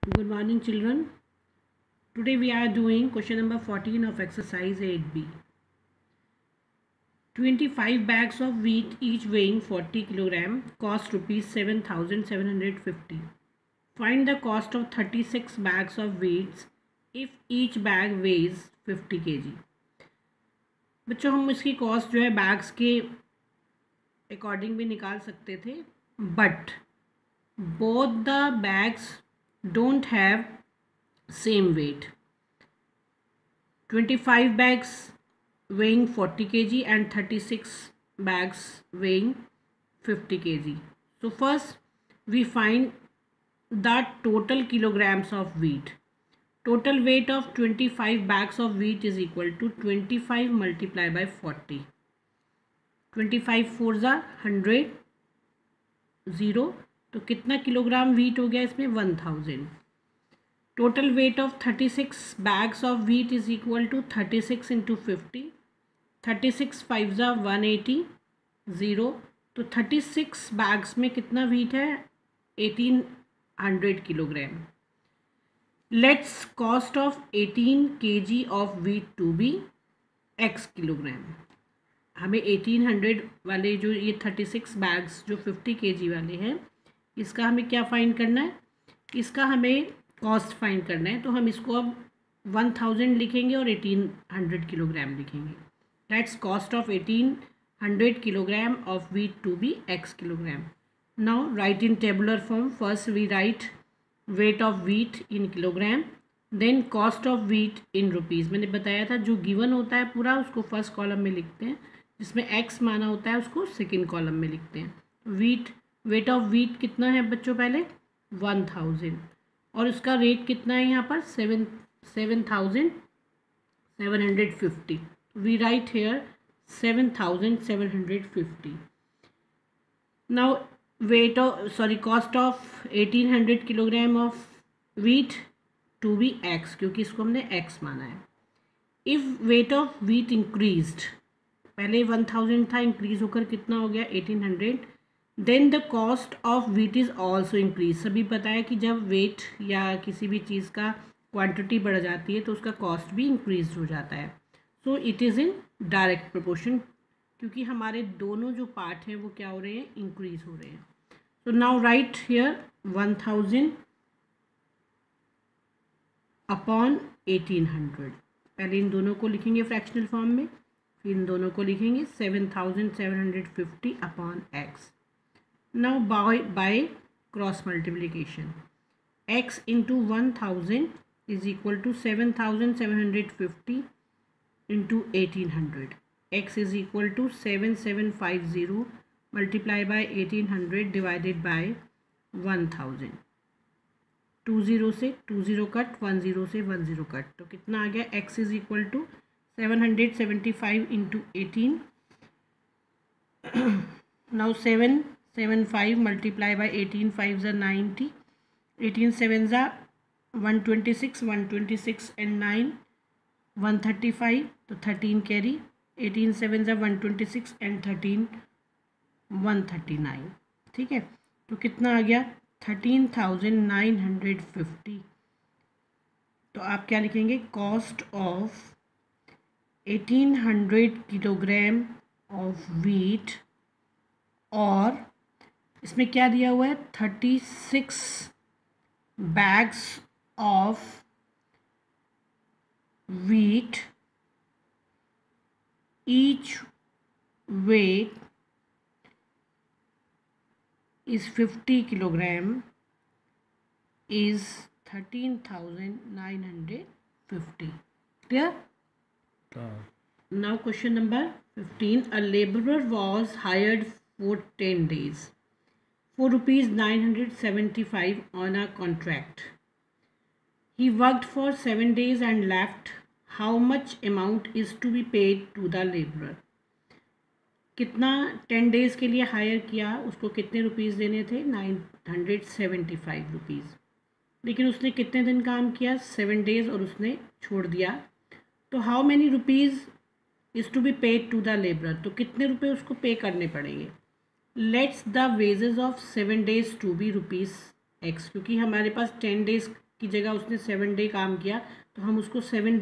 Good morning, children. Today we are doing question number 14 of exercise 8b. 25 bags of wheat, each weighing 40 kg, cost rupees 7,750. Find the cost of 36 bags of wheat if each bag weighs 50 kg. बच्चों, हम इसकी cost जो है bags के according भी निकाल सकते थे, but both the bags don't have same weight. 25 bags weighing 40 kg and 36 bags weighing 50 kg. So first we find the total kilograms of wheat. Total weight of 25 bags of wheat is equal to 25 multiplied by 40. 25 4s are 100, 0. तो कितना kilogram wheat हो गया इसमें? 1000. Total weight of 36 bags of wheat is equal to 36 into 50. 36 5s are 180, 0. तो 36 bags में कितना wheat है? 1800 kilogram. Let's cost of 18 kg of wheat to be x kilogram. हमें 1800 वाले जो ये 36 bags जो 50 kg वाले हैं, इसका हमें क्या फाइंड करना है? इसका हमें कॉस्ट फाइंड करना है. तो हम इसको अब 1000 लिखेंगे और 1800 किलोग्राम लिखेंगे. That's cost of 1800 kilogram of wheat to be x kilogram. Now write in tabular form. First we write weight of wheat in kilogram, then cost of wheat in rupees. मैंने बताया था जो गिवन होता है पूरा उसको first column में लिखते हैं, जिसमें x माना होता है उसको सेकेंड कॉलम में लिखते हैं. वेट ऑफ वीट कितना है बच्चों? पहले 1000 और उसका रेट कितना है यहाँ पर? 7,750. We write here 7,750. Now cost of 1800 kilogram of wheat to be x, क्योंकि इसको हमने x माना है. If weight of wheat increased, पहले 1000 था, इंक्रीज होकर कितना हो गया? 1800. Then the cost of wheat is also increase. सभी पता है कि जब वेट या किसी भी चीज़ का क्वांटिटी बढ़ जाती है तो उसका कॉस्ट भी इंक्रीज हो जाता है. So it is in direct proportion, क्योंकि हमारे दोनों जो पार्ट हैं वो क्या हो रहे हैं? इंक्रीज हो रहे हैं. So now right here 1000 upon 1800. पहले इन दोनों को लिखेंगे फ्रैक्शनल फॉर्म में, फिर इन दोनों को लिखेंगे 7,750 upon x. Now by cross multiplication, x into 1000 is equal to 7,750 into 1800. X is equal to 7750 multiplied by 1800 divided by 1000. 20 से 20 कट, 10 से 10 कट, तो कितना आ गया? x is equal to 775 into 18. Now 775 multiplied by 18 5s are 90, 18 7s are 126, 126 and 9 135, तो 13 carry. 18 7s are 126 and 13 139. ठीक है, तो कितना आ गया? 13,950. तो आप क्या लिखेंगे? Cost of 1800 kilogram of wheat, और इसमें क्या दिया हुआ है? 36 bags of wheat, each weight is 50 kilogram, is 13,950. Clear? Now question number 15. A laborer was hired for 10 days for rupees 975 on a contract. He worked for 7 days and left. How much amount is to be paid to the laborer? कितना 10 days के लिए higher किया, उसको कितने rupees देने थे? 975 rupees. लेकिन उसने कितने दिन काम किया? 7 days, और उसने छोड़ दिया. तो how many rupees is to be paid to the labourer? तो कितने रुपए उसको पे करने पड़ेंगे? Let's the wages of 7 days to be rupees x, क्योंकि हमारे पास 10 days की जगह उसने 7 डे काम किया तो हम उसको 7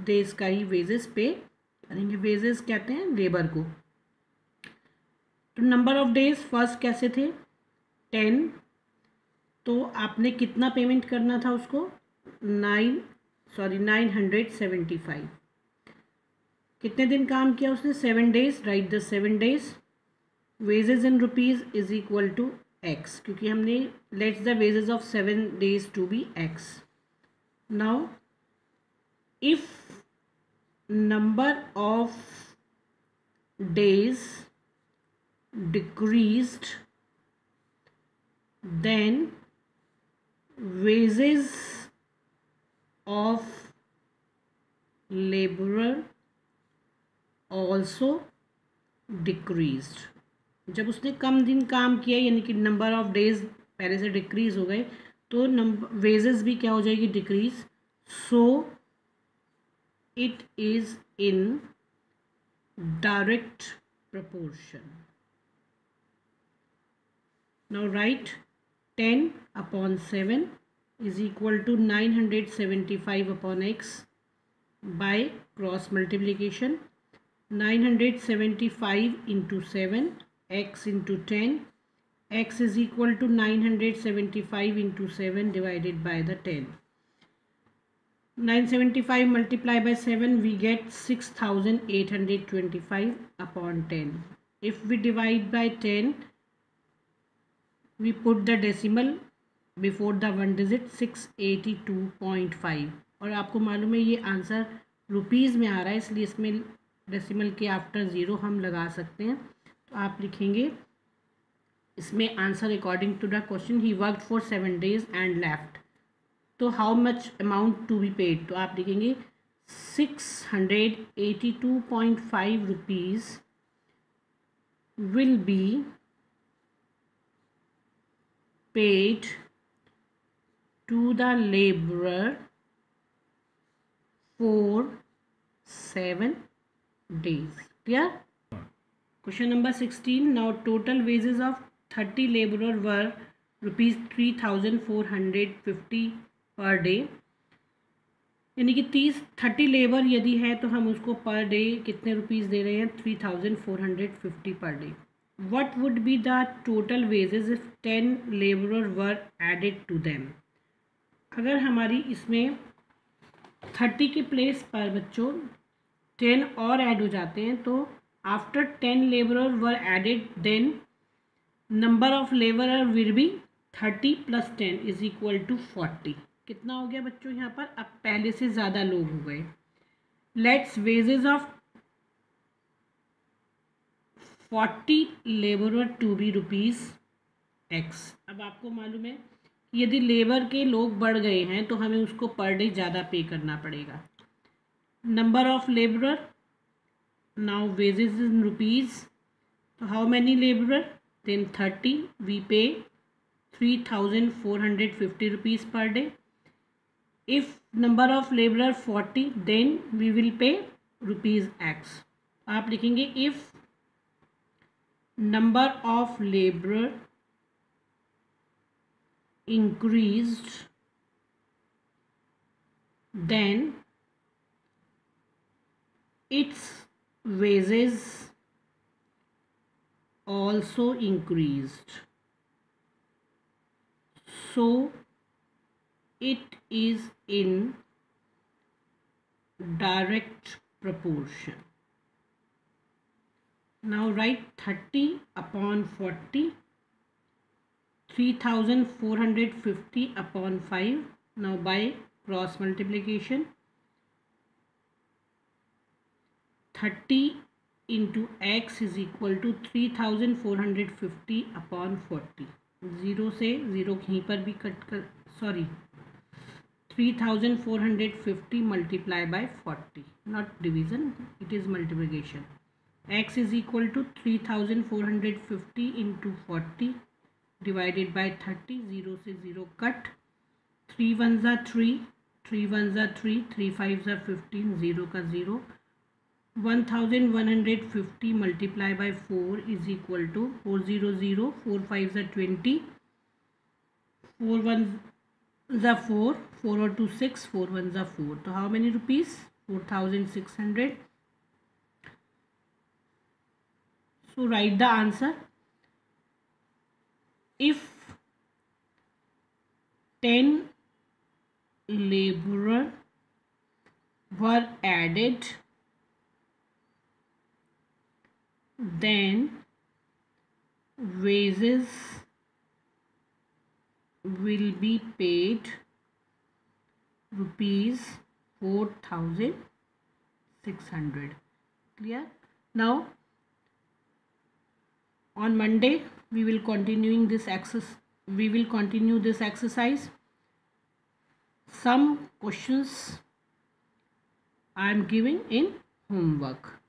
डेज का ही वेजेस पे करेंगे। वेजेस कहते हैं लेबर को। तो नंबर ऑफ डेज फर्स्ट कैसे थे 10, तो आपने कितना पेमेंट करना था उसको 975। कितने दिन काम किया उसने 7 days, write the 7 days. Wages in rupees is equal to x, क्योंकि हमने let's the wages of 7 days to be x. Now if number of days decreased, then wages of laborer also decreased। जब उसने कम दिन काम किया यानी कि number of days पहले से डिक्रीज हो गए तो वेजेस भी क्या हो जाएगी decrease. So it is in direct proportion. Now write 10 upon 7 is equal to 975 upon x by cross multiplication. 975 into 7 x into 10, x is equal to 975 into 7 divided by the 10. 975 multiplied by 7 we get 6825 upon 10. If we divide by 10 we put the decimal before the one digit 682.5। और आपको मालूम है ये answer rupees में आ रहा है इसलिए इसमें डेसिमल के आफ्टर ज़ीरो हम लगा सकते हैं। तो आप लिखेंगे इसमें answer according to the question he worked for 7 days and left. तो how much amount to be paid, तो आप लिखेंगे 682.5 rupees will be paid to the labourer for 7 days. Clear? Question number 16। Now total wages of 30 labourer were ₹3,450 per day. यानी कि 30 labour यदि है तो हम उसको पर डे कितने रुपीज़ दे रहे हैं 3,450 पर day. What would be the total wages if 10 labourer were added to them. अगर हमारी इसमें 30 के प्लेस पर बच्चों 10 और ऐड हो जाते हैं तो after 10 labourer were added then number of labourer will be 30 + 10 is equal to 40। कितना हो गया बच्चों यहाँ पर, अब पहले से ज़्यादा लोग हो गए। Let's wages of 40 labourer to be rupees x. अब आपको मालूम है कि यदि लेबर के लोग बढ़ गए हैं तो हमें उसको पर डे ज़्यादा पे करना पड़ेगा। Number of labourer, now wages in rupees, तो how many labourer, then 30 we pay 3,450 rupees per day. If number of laborer 40 then we will pay rupees x। आप लिखेंगे if number of laborer increased then its wages also increased, so it is in direct proportion। Now write 30 upon 40, 3,450 upon 5। Now by cross multiplication 30 into x is equal to 3,450 upon 40। Zero से zero कहीं पर भी cut कर, sorry 3,450 multiply by 40, not division, it is multiplication। x is equal to 3,450 into 40 divided by 30, 0 से 0 cut, 3 1s are 3, 3 1s are 3, 3 5s are 15, 0 का 0, 1,150 multiply by 4 is equal to 4 0 0, 4 5s are 20, 4 1 the 4, 4 or 2 6, 4 1 the 4. So how many rupees? 4600. So write the answer. If 10 laborer were added, then wages will be paid rupees 4600. Clear? Now on Monday we will continue this exercise. Some questions I am giving in homework.